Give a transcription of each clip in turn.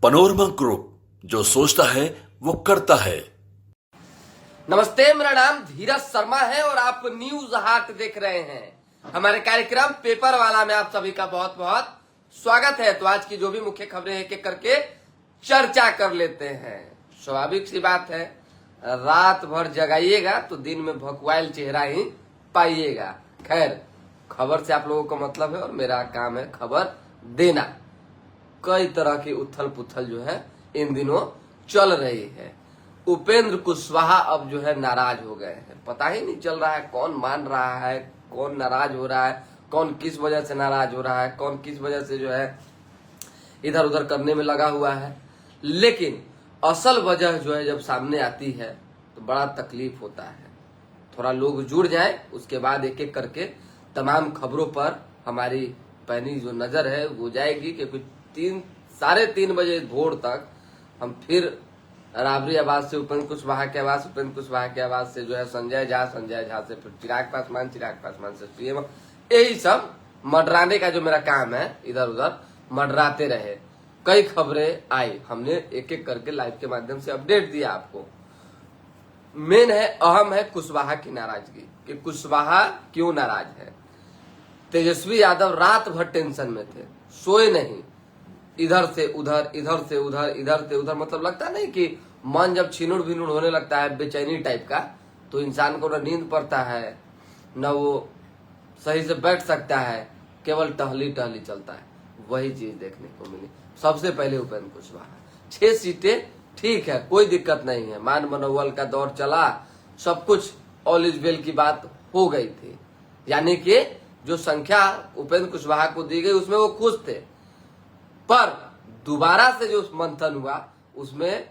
Panorama group, जो सोचता है वो करता है। नमस्ते, मेरा नाम धीरज शर्मा है और आप न्यूज हाट देख रहे हैं। हमारे कार्यक्रम पेपर वाला में आप सभी का बहुत बहुत स्वागत है। तो आज की जो भी मुख्य खबरें एक एक करके चर्चा कर लेते हैं। स्वाभाविक सी बात है, रात भर जगाइएगा तो दिन में भकुआइल चेहरा ही पाइएगा। खैर, खबर से आप लोगों का मतलब है और मेरा काम है खबर देना। कई तरह की उथल पुथल जो है इन दिनों चल रही है। उपेंद्र कुशवाहा अब जो है नाराज हो गए हैं। पता ही नहीं चल रहा है कौन मान रहा है, कौन नाराज हो रहा है, कौन किस वजह से नाराज हो रहा है, कौन किस वजह से जो है इधर उधर करने में लगा हुआ है। लेकिन असल वजह जो है जब सामने आती है तो बड़ा तकलीफ होता है। थोड़ा लोग जुड़ जाए, उसके बाद एक एक करके तमाम खबरों पर हमारी पैनी जो नजर है वो जाएगी कि कुछ 3-3:30 बजे भोर तक हम फिर राबरी आवाज से उपेंद्र कुशवाहा की आवाज, उपेंद्र कुशवाहा की आवाज से जो है संजय झा से फिर चिराग पासवान से सीएम, यही सब मडराने का जो मेरा काम है, इधर उधर मडराते रहे। कई खबरें आई, हमने एक एक करके लाइव के माध्यम से अपडेट दिया आपको। मेन है, अहम है कुशवाहा की नाराजगी कि कुशवाहा क्यों नाराज है। तेजस्वी यादव रात भर टेंशन में थे, सोए नहीं, इधर से उधर, इधर से उधर, इधर से उधर। मतलब लगता नहीं कि मन जब छिनुड़ भिनुड़ होने लगता है बेचैनी टाइप का, तो इंसान को न नींद पड़ता है न वो सही से बैठ सकता है, केवल टहली टहली चलता है। वही चीज देखने को मिली। सबसे पहले उपेंद्र कुशवाहा, 6 सीटें ठीक है, कोई दिक्कत नहीं है। मान मनोबल का दौर चला, सब कुछ ऑल इज वेल की बात हो गई थी। यानी कि जो संख्या उपेंद्र कुशवाहा को दी गई उसमें वो खुश थे। पर दोबारा से जो मंथन हुआ उसमें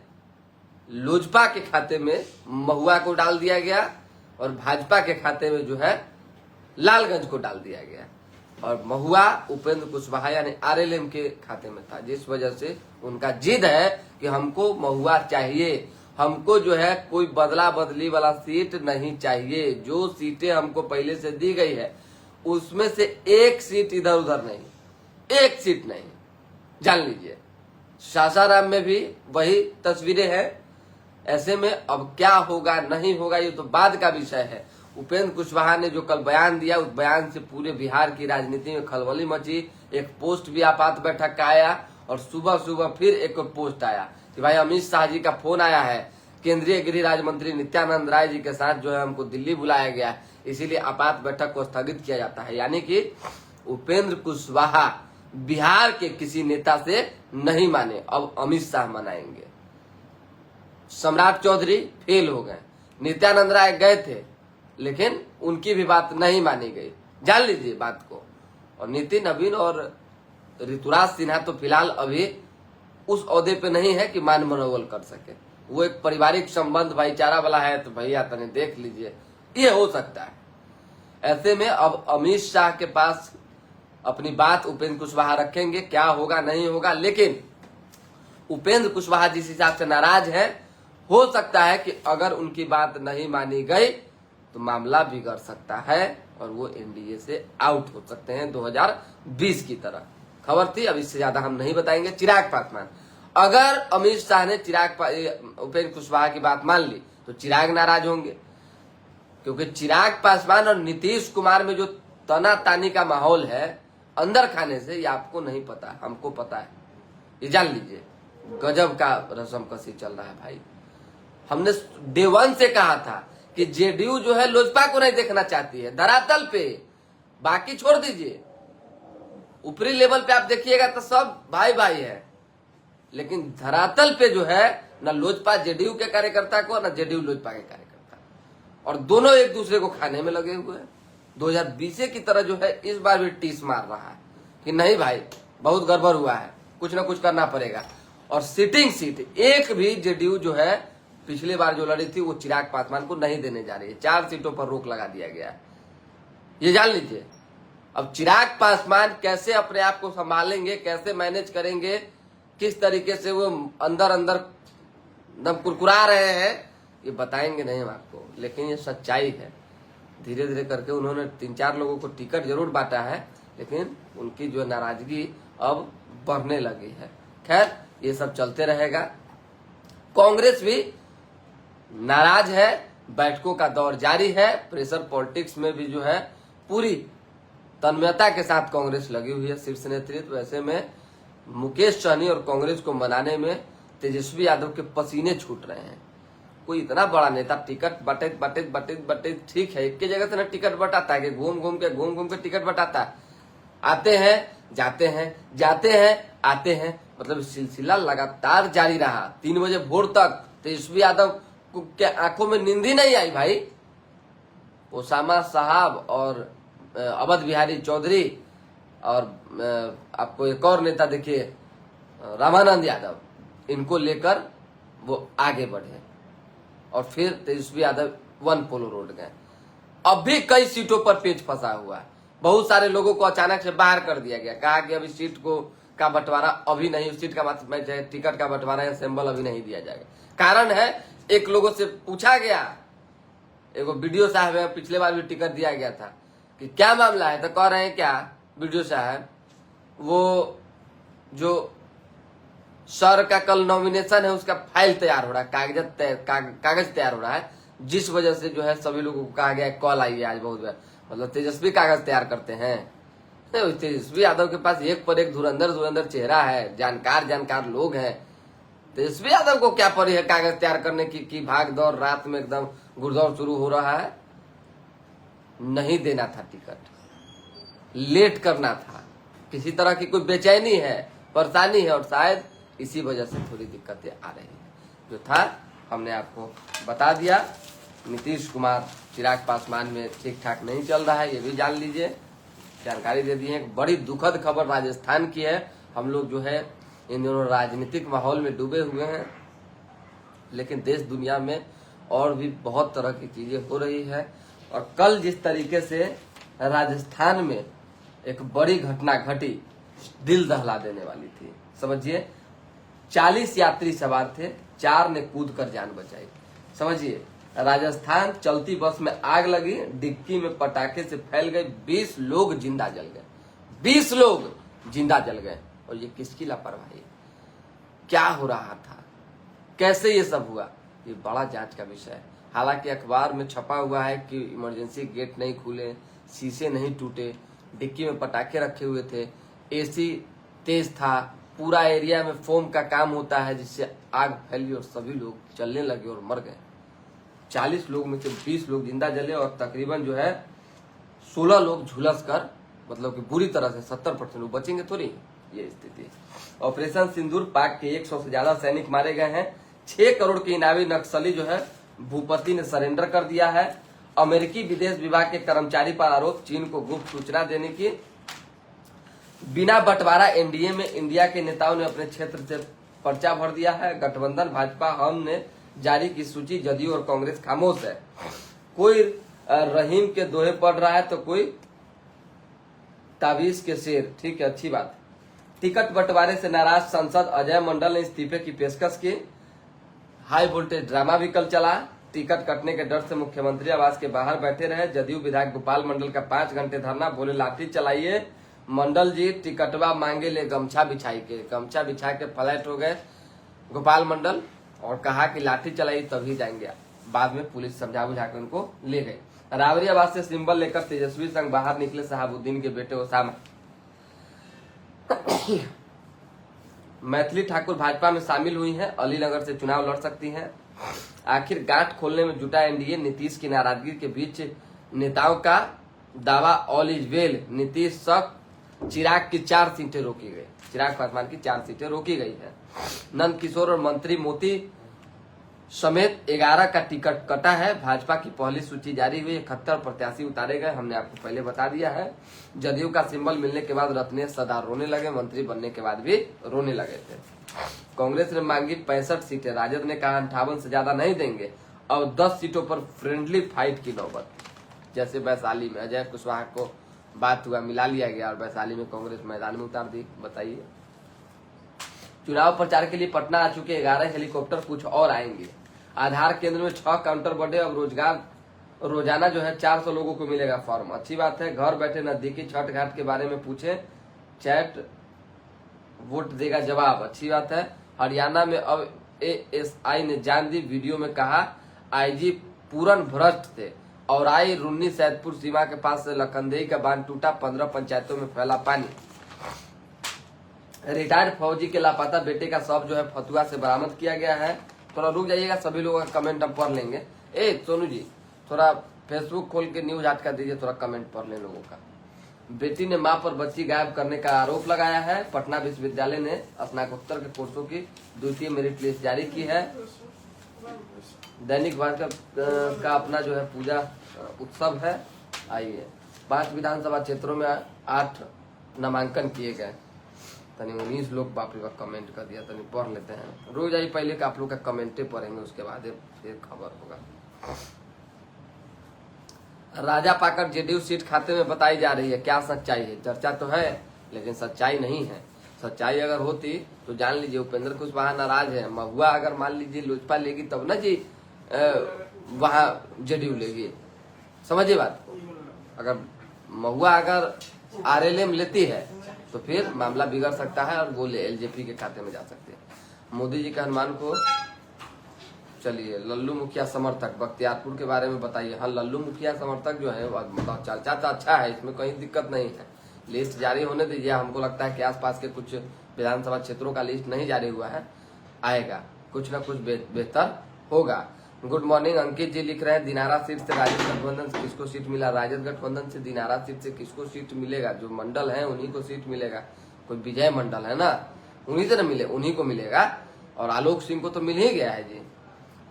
लोजपा के खाते में महुआ को डाल दिया गया और भाजपा के खाते में जो है लालगंज को डाल दिया गया। और महुआ उपेंद्र कुशवाहा यानी आरएलएम के खाते में था, जिस वजह से उनका जिद है कि हमको महुआ चाहिए, हमको जो है कोई बदला बदली वाला सीट नहीं चाहिए। जो सीटें हमको पहले से दी गई है उसमें से एक सीट इधर उधर नहीं, एक सीट नहीं। जान लीजिए, सासाराम में भी वही तस्वीरें हैं। ऐसे में अब क्या होगा नहीं होगा ये तो बाद का विषय है। उपेंद्र कुशवाहा ने जो कल बयान दिया, उस बयान से पूरे बिहार की राजनीति में खलबली मची। एक पोस्ट भी आपात बैठक का आया और सुबह सुबह फिर एक पोस्ट आया कि भाई अमित शाह जी का फोन आया है, केंद्रीय गृह राज्य मंत्री नित्यानंद राय जी के साथ जो है हमको दिल्ली बुलाया गया है, इसीलिए आपात बैठक को स्थगित किया जाता है। यानी कि उपेंद्र कुशवाहा बिहार के किसी नेता से नहीं माने, अब अमित शाह मनाएंगे। सम्राट चौधरी फेल हो गए, नित्यानंद राय गए थे लेकिन उनकी भी बात नहीं मानी गई। जान लीजिए बात को। और नितिन नवीन और ऋतुराज सिन्हा तो फिलहाल अभी उस ओहदे पे नहीं है कि मान मनोबल कर सके। वो एक पारिवारिक संबंध भाईचारा वाला है, तो भैया तने देख लीजिए, ये हो सकता है। ऐसे में अब अमित शाह के पास अपनी बात उपेंद्र कुशवाहा रखेंगे, क्या होगा नहीं होगा। लेकिन उपेंद्र कुशवाहा जिस हिसाब से नाराज है, हो सकता है कि अगर उनकी बात नहीं मानी गई तो मामला बिगड़ सकता है और वो एनडीए से आउट हो सकते हैं 2020 की तरह। खबर थी, अब इससे ज्यादा हम नहीं बताएंगे। चिराग पासवान, अगर अमित शाह ने उपेंद्र कुशवाहा की बात मान ली तो चिराग नाराज होंगे, क्योंकि चिराग पासवान और नीतीश कुमार में जो तना तानी का माहौल है अंदर खाने से, ये आपको नहीं पता, हमको पता है। ये जान लीजिए, गजब का रसम कसी चल रहा है भाई। हमने डे 1 से कहा था कि जेडीयू जो है लोजपा को नहीं देखना चाहती है धरातल पे, बाकी छोड़ दीजिए, ऊपरी लेवल पे आप देखिएगा तो सब भाई भाई है। लेकिन धरातल पे जो है ना लोजपा जेडीयू के कार्यकर्ता को, ना जेडीयू लोजपा के कार्यकर्ता, और दोनों एक दूसरे को खाने में लगे हुए हैं। 2020 की तरह जो है इस बार भी टीस मार रहा है कि नहीं भाई, बहुत गड़बड़ हुआ है, कुछ ना कुछ करना पड़ेगा। और सिटिंग सीट एक भी जेडीयू जो है पिछली बार जो लड़ी थी वो चिराग पासवान को नहीं देने जा रही है। 4 सीटों पर रोक लगा दिया गया है, ये जान लीजिए। अब चिराग पासवान कैसे अपने आप को संभालेंगे, कैसे मैनेज करेंगे, किस तरीके से वो अंदर अंदर दम कुरकुरा रहे हैं, ये बताएंगे नहीं हम आपको। लेकिन ये सच्चाई है। धीरे धीरे करके उन्होंने 3-4 लोगों को टिकट जरूर बांटा है, लेकिन उनकी जो नाराजगी अब बढ़ने लगी है। खैर, ये सब चलते रहेगा। कांग्रेस भी नाराज है, बैठकों का दौर जारी है, प्रेशर पॉलिटिक्स में भी जो है पूरी तन्मयता के साथ कांग्रेस लगी हुई है शीर्ष नेतृत्व। ऐसे में मुकेश सहनी और कांग्रेस को मनाने में तेजस्वी यादव के पसीने छूट रहे हैं। कोई इतना बड़ा नेता टिकट बटे ठीक है, एक की जगह से ना टिकट बटाता है कि घूम घूम के टिकट बटाता है। आते हैं जाते हैं आते हैं, मतलब सिलसिला लगातार जारी रहा। 3 बजे भोर तक तेजस्वी यादव के आंखों में नींद ही नहीं आई भाई। ओसामा साहब और अवध बिहारी चौधरी और आपको एक और नेता देखिए रामानंद यादव, इनको लेकर वो आगे बढ़े और फिर तेजस्वी यादव वन पोलो रोड गए। अब भी कई सीटों पर पेच फंसा हुआ है। बहुत सारे लोगों को अचानक से बाहर कर दिया गया, कहा कि अभी सीट का बंटवारा अभी नहीं, सीट का टिकट का बंटवारा या सिंबल अभी नहीं दिया जाएगा। कारण है, एक लोगों से पूछा गया, एगो वीडियो साहब है, पिछले बार भी टिकट दिया गया था कि क्या मामला है, तो कह रहे हैं क्या वीडियो साहब, वो जो सर का कल नॉमिनेशन है उसका फाइल तैयार हो रहा है, कागज तैयार हो रहा है, जिस वजह से जो है सभी लोगों को कहा गया है कॉल आई है आज बहुत बार, मतलब तेजस्वी कागज तैयार करते हैं। तेजस्वी यादव के पास एक पर एक धुरंधर चेहरा है, जानकार लोग हैं। तेजस्वी यादव को क्या पड़ी है कागज तैयार करने की भाग दौड़, रात में एकदम घुड़दौड़ शुरू हो रहा है। नहीं देना था टिकट, लेट करना था, किसी तरह की कोई बेचैनी है, परेशानी है और शायद इसी वजह से थोड़ी दिक्कतें आ रही है। जो था हमने आपको बता दिया। नीतीश कुमार चिराग पासवान में ठीक ठाक नहीं चल रहा है, ये भी जान लीजिए, जानकारी दे दी है। एक बड़ी दुखद खबर राजस्थान की है। हम लोग जो है इन दोनों राजनीतिक माहौल में डूबे हुए हैं, लेकिन देश दुनिया में और भी बहुत तरह की चीजें हो रही है। और कल जिस तरीके से राजस्थान में एक बड़ी घटना घटी, दिल दहला देने वाली थी। समझिए, 40 यात्री सवार थे, 4 ने कूद कर जान बचाई। समझिए, राजस्थान चलती बस में आग लगी, डिक्की में पटाखे से फैल गए, 20 लोग जिंदा जल गए, 20 लोग जिंदा जल गए। और ये किसकी लापरवाही? क्या हो रहा था, कैसे ये सब हुआ, ये बड़ा जांच का विषय है। हालांकि अखबार में छपा हुआ है कि इमरजेंसी गेट नहीं खुले, शीशे नहीं टूटे, डिक्की में पटाखे रखे हुए थे, एसी तेज था, पूरा एरिया में फोम का काम होता है जिससे आग फैली और सभी लोग जलने लगे और मर गए। 40 लोग में से 20 लोग जिंदा जले और तकरीबन जो है 16 लोग झुलस कर, मतलब कि बुरी तरह से 70% लोग बचेंगे थोड़ी, ये स्थिति है। ऑपरेशन सिंदूर, पाक के 100 से ज्यादा सैनिक मारे गए हैं। 6 करोड़ के इनामी नक्सली जो है भूपति ने सरेंडर कर दिया है। अमेरिकी विदेश विभाग के कर्मचारी पर आरोप, चीन को गुप्त सूचना देने की। बिना बंटवारा एनडीए में इंडिया के नेताओं ने अपने क्षेत्र से पर्चा भर दिया है। गठबंधन भाजपा हम ने जारी की सूची, जदयू और कांग्रेस खामोश है। कोई रहीम के दोहे पढ़ रहा है तो कोई ताबीज के शेर। ठीक है, अच्छी बात। टिकट बंटवारे से नाराज सांसद अजय मंडल ने इस्तीफे की पेशकश की। हाई वोल्टेज ड्रामा भी कल चला। टिकट कटने के डर से मुख्यमंत्री आवास के बाहर बैठे रहे। जदयू विधायक गोपाल मंडल का 5 घंटे धरना, बोले लाठी चलाइए। मंडल जी टिकटवा मांगे ले गमछा बिछा के फ्लैट हो गए गोपाल मंडल और कहा कि लाठी चलाई तभी जाएंगे। बाद में पुलिस समझा बुझा के उनको ले गई। राबरी आवास से सिंबल लेकर तेजस्वी संग बाहर निकले शहाबुद्दीन के बेटे ओसामा। मैथिली ठाकुर भाजपा में शामिल हुई हैं, अलीनगर से चुनाव लड़ सकती हैं। आखिर गांठ खोलने में जुटा एनडीए, नीतीश की नाराजगी के बीच नेताओं का दावा ऑल इज वेल। नीतीश शक, चिराग की 4 सीटें रोकी गई, चिराग पासवान की 4 सीटें रोकी गई है। नंद किशोर और मंत्री मोती समेत 11 का टिकट कटा है। भाजपा की पहली सूची जारी हुई, 71 प्रत्याशी उतारे गए, हमने आपको पहले बता दिया है। जदयू का सिंबल मिलने के बाद रत्नेश सदार रोने लगे, मंत्री बनने के बाद भी रोने लगे थे। कांग्रेस ने मांगी 65 सीटें, राजद ने कहा 58 से ज्यादा नहीं देंगे। अब 10 सीटों पर फ्रेंडली फाइट की नौबत। जैसे वैशाली में अजय कुशवाहा को बात हुआ, मिला लिया गया और वैशाली में कांग्रेस मैदान में उतार दी। बताइए, चुनाव प्रचार के लिए पटना आ चुके 11 हेलीकॉप्टर, कुछ और आएंगे। आधार केंद्र में 6 काउंटर बढ़े। अब रोजाना जो है 400 लोगों को मिलेगा फॉर्म। अच्छी बात है। घर बैठे नजदीकी छठ घाट के बारे में पूछे, चैट वोट देगा जवाब। अच्छी बात है। हरियाणा में अब एएसआई ने जान दी, वीडियो में कहा आईजी पूरन भ्रष्ट थे। और आई रुन्नी सैदपुर सीमा के पास से लखनदेही का बांध टूटा, 15 पंचायतों में फैला पानी। रिटायर्ड फौजी के लापता बेटे का शव जो है फतुआ से बरामद किया गया है। थोड़ा रुक जाइएगा, सभी लोगों का कमेंट हम पढ़ लेंगे। सोनू जी थोड़ा फेसबुक खोल के न्यूज हट कर दीजिए, थोड़ा कमेंट पढ़ लें लोगों का। बेटी ने मां पर बच्ची गायब करने का आरोप लगाया है। पटना विश्वविद्यालय ने स्नातकोत्तर के कोर्सों की द्वितीय मेरिट लिस्ट जारी की है। दैनिक भास्कर का अपना जो है पूजा उत्सव है। आइए, 5 विधानसभा क्षेत्रों में 8 नामांकन किए गए। तनी 19 लोग बाप रे बाप कमेंट कर दिया, तनी पढ़ लेते हैं। रोज आई पहले का आप लोग का कमेंटे पढ़ेंगे, उसके बाद फिर खबर होगा। राजा पाकर जेडीयू सीट खाते में बताई जा रही है, क्या सच्चाई है? चर्चा तो है लेकिन सच्चाई नहीं है। सच्चाई अगर होती तो जान लीजिए उपेंद्र कुशवाहा नाराज है। महुआ अगर मान लीजिए लोजपा लेगी तब ना जी वहां जेडीयू लेगी, समझिए बात को। अगर महुआ अगर आरएलएम लेती है तो फिर मामला बिगड़ सकता है और वो एलजेपी के खाते में जा सकते हैं। मोदी जी का हनुमान को चलिए, लल्लू मुखिया समर्थक बख्तियारपुर के बारे में बताइए। हाँ, लल्लू मुखिया समर्थक जो है मतलब चर्चा तो अच्छा है, इसमें कोई दिक्कत नहीं है। लिस्ट जारी होने दीजिए। हमको लगता है कि आसपास के कुछ विधानसभा क्षेत्रों का लिस्ट नहीं जारी हुआ है, आएगा, कुछ ना कुछ बेहतर होगा। गुड मॉर्निंग अंकित जी लिख रहे हैं, दिनारा सीट से राजद गठबंधन से किसको सीट मिला? राजद गठबंधन से दिनारा सीट से किसको सीट मिलेगा? जो मंडल है उन्हीं को सीट मिलेगा। कोई विजय मंडल है ना, उन्हीं से न मिले, उन्हीं को मिलेगा। और आलोक सिंह को तो मिल ही गया है जी।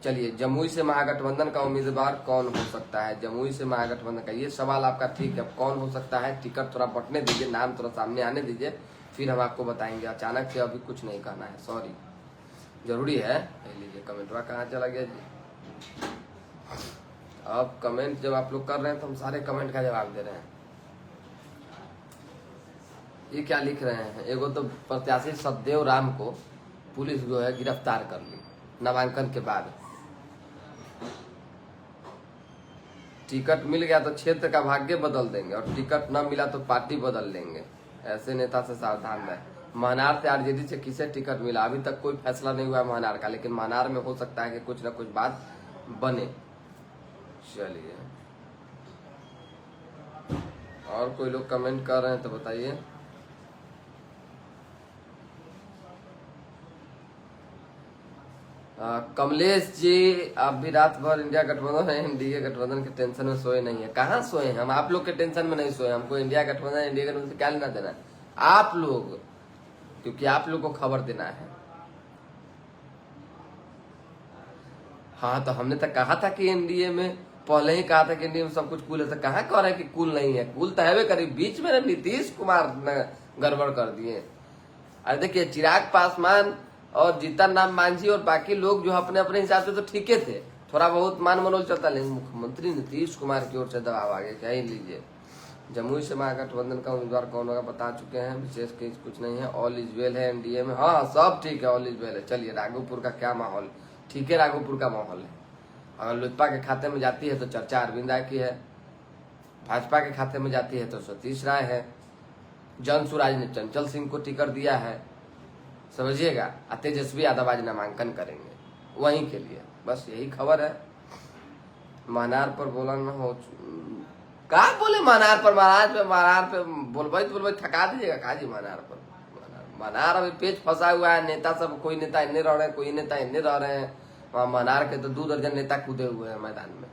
चलिए, जमुई से महागठबंधन का उम्मीदवार कौन हो सकता है? जमुई से महागठबंधन का ये सवाल आपका ठीक है, कौन हो सकता है? टिकट थोड़ा बंटने दीजिए, नाम थोड़ा सामने आने दीजिए, फिर हम आपको बताएंगे। अचानक से अभी कुछ नहीं कहना है, सॉरी, जरूरी है। लीजिए, कमेंटवा कहाँ चला गया जी? अब कमेंट जब आप लोग कर रहे हैं तो हम सारे कमेंट का जवाब दे रहे हैं। ये क्या लिख रहे हैं? एगो तो प्रत्याशी सतदेव राम को पुलिस जो है गिरफ्तार कर ली नामांकन के बाद। टिकट मिल गया तो क्षेत्र का भाग्य बदल देंगे और टिकट न मिला तो पार्टी बदल लेंगे। ऐसे नेता से सावधान रहे। महनार से आरजेडी से किसे टिकट मिला? अभी तक कोई फैसला नहीं हुआ महनार का, लेकिन महनार में हो सकता है कि कुछ न कुछ बात बने। चलिए, और कोई लोग कमेंट कर रहे हैं तो बताइए। कमलेश जी, आप भी रात भर इंडिया गठबंधन एनडीए गठबंधन के टेंशन में सोए नहीं है। कहाँ सोए हैं हम? आप लोग के टेंशन में नहीं सोए। हमको इंडिया गठबंधन एनडीए गठबंधन से क्या लेना देना है? आप लोग, क्योंकि आप लोग को खबर देना है। हाँ, तो हमने तो कहा था कि एनडीए में, पहले ही कहा था कि एनडीए में सब कुछ कूल है, तो कहाँ कह रहे हैं कि कूल नहीं है? कूल तो है करीब बीच में नीतीश कुमार ने गड़बड़ कर दिए। अरे देखिए, चिराग पासवान और जीतन राम मांझी और बाकी लोग जो अपने अपने हिसाब से तो ठीक थे, थोड़ा बहुत मान मनोज चलता, लेकिन मुख्यमंत्री नीतीश कुमार की ओर से दबाव आ गया। क्या ही लीजिए। जमुई से महागठबंधन का उम्मीदवार कौन होगा बता चुके हैं, विशेष कुछ नहीं है। ऑल इज वेल है एनडीए में। हाँ, सब ठीक है, ऑल इज वेल है। चलिए, राघोपुर का क्या माहौल? ठीक है, राघोपुर का माहौल है। अगर लोजपा के खाते में जाती है तो चर्चा अरविंद राय की है, भाजपा के खाते में जाती है तो सतीश राय है। जन सुराज ने चंचल सिंह को टिकट दिया है, समझिएगा। तेजस्वी यादव आज नामांकन करेंगे वहीं के लिए, बस यही खबर है। महनार पर बोला न हो, कहा बोले महनार पर? महनार पे बोलबई थका दीजिएगा काजी महनार पर। महनार अभी पेच फंसा हुआ है। नेता सब, कोई नेता इन्ने रह रहे हैं, कोई नेता इन्ने रह रहे हैं। वहां महनार के तो 2 दर्जन नेता कूदे हुए हैं मैदान में।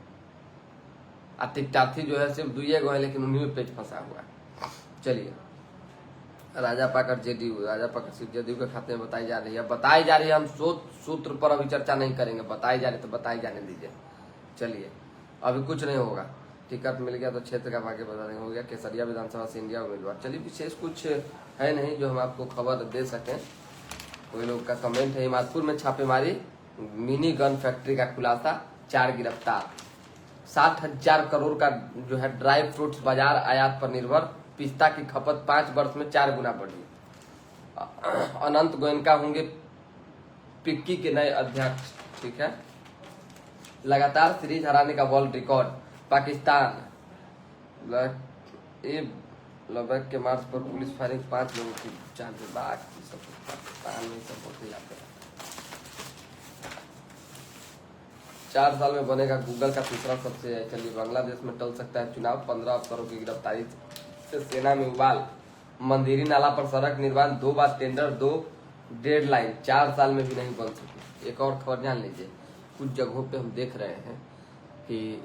टिकटार्थी जो है सिर्फ 2 गो है, लेकिन उन्हीं में पेच फंसा हुआ है। चलिए, राजा पाकर जेडीयू, राजा पाकर सीट जेडीयू के खाते में बताई जा रही है। बताई जा रही है, हम सूत्र पर अभी चर्चा नहीं करेंगे। बताई जा रही तो बताई जाने दीजिए। चलिए, अभी कुछ नहीं होगा। टिकट मिल गया तो क्षेत्र का भाग्य बदल हो गया। केसरिया विधानसभा से इंडिया उम्मीदवार। चलिए, विशेष कुछ है नहीं जो हम आपको खबर दे सकें। कोई लोग का कमेंट है, हिमाचल में छापेमारी, मिनी गन फैक्ट्री का खुलासा, 4 गिरफ्तार। 60,000 करोड़ का जो है ड्राई फ्रूट्स बाजार आयात पर निर्भर। पिस्ता की खपत 5 वर्ष में 4 गुना बढ़ी। अनंत गोयनका होंगे पिक्की के नए अध्यक्ष। ठीक है, लगातार सीरीज हराने का वर्ल्ड रिकॉर्ड। पाकिस्तान लबैक के मार्च पर पुलिस फायरिंग, 5 लोगों की जान। पाकिस्तान में सब होते जाते हैं। 4 साल में बनेगा गूगल का तीसरा सबसे। चलिए, बांग्लादेश में टल सकता है चुनाव, 15 अफसरों की गिरफ्तारी से सेना में उबाल। मंदिरी नाला पर सड़क निर्माण 2 बार टेंडर, 2 डेडलाइन, 4 साल में भी नहीं बन सकी। एक और खबर जान लीजिए, कुछ जगहों पे हम देख रहे हैं कि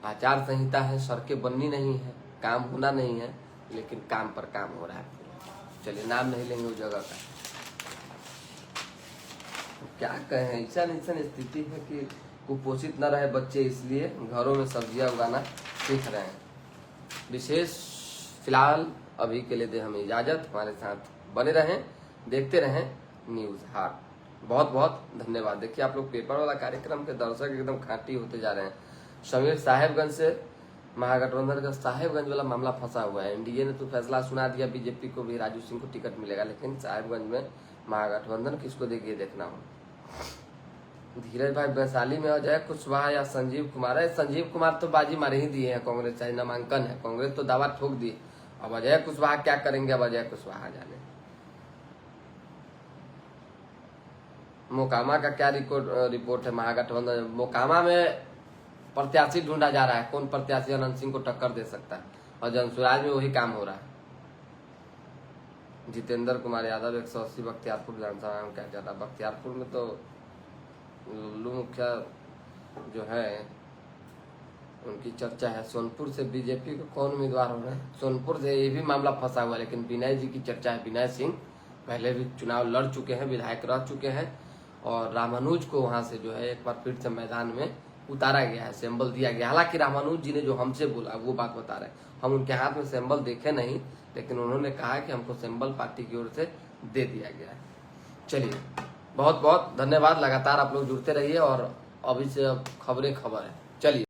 आचार संहिता है, सड़कें बननी नहीं है, काम होना नहीं है, लेकिन काम पर काम हो रहा है। चलिए, नाम नहीं लेंगे उस जगह का। क्या कहें, ऐसा स्थिति है कि कुपोषित न रहे बच्चे, इसलिए घरों में सब्जियां उगाना सीख रहे हैं। विशेष फिलहाल अभी के लिए दे हमें इजाजत। हमारे साथ बने रहें, देखते रहें न्यूज हाट। बहुत बहुत धन्यवाद। देखिए, आप लोग पेपर वाला कार्यक्रम के दर्शक एकदम खांटी होते जा रहे हैं। समीर, साहेबगंज से महागठबंधन का साहेबगंज वाला मामला फंसा हुआ है। एनडीए ने तो फैसला सुना दिया, बीजेपी को भी राजू सिंह को टिकट मिलेगा, लेकिन साहेबगंज में महागठबंधन किसको देगी देखना हो। धीरज भाई वैशाली में अजय कुशवाहा या संजीव कुमार है। संजीव कुमार तो बाजी मार ही दिए हैं, कांग्रेस चाहे नामांकन है, कांग्रेस तो दावा ठोक दी। अब अजय कुशवाहा क्या करेंगे, अब अजय कुशवाहा जाने। मोकामा का क्या रिपोर्ट है। महागठबंधन मोकामा में प्रत्याशी ढूंढा जा रहा है, कौन प्रत्याशी अनंत सिंह को टक्कर दे सकता है, और जनसुराज में वही काम हो रहा है। जितेंद्र कुमार यादव 180 बख्तियारपुर विधानसभा में क्या चल रहा है। बख्तियारपुर में तो लुल्लू मुखिया जो है उनकी चर्चा है। सोनपुर से बीजेपी को कौन उम्मीदवार हो रहे हैं, सोनपुर से ये भी मामला फंसा हुआ है, लेकिन विनय जी की चर्चा है। विनय सिंह पहले भी चुनाव लड़ चुके हैं, विधायक रह चुके हैं, और रामानुज को वहां से जो है एक बार फिर से मैदान में उतारा गया है, सैंबल दिया गया। हालांकि रामानुज जी ने जो हमसे बोला वो बात बता रहे हैं, हम उनके हाथ में सैंबल देखे नहीं, लेकिन उन्होंने कहा कि हमको सैंबल पार्टी की ओर से दे दिया गया है। चलिए, बहुत बहुत धन्यवाद। लगातार आप लोग जुड़ते रहिए, और अभी से अब खबरें खबर है। चलिए।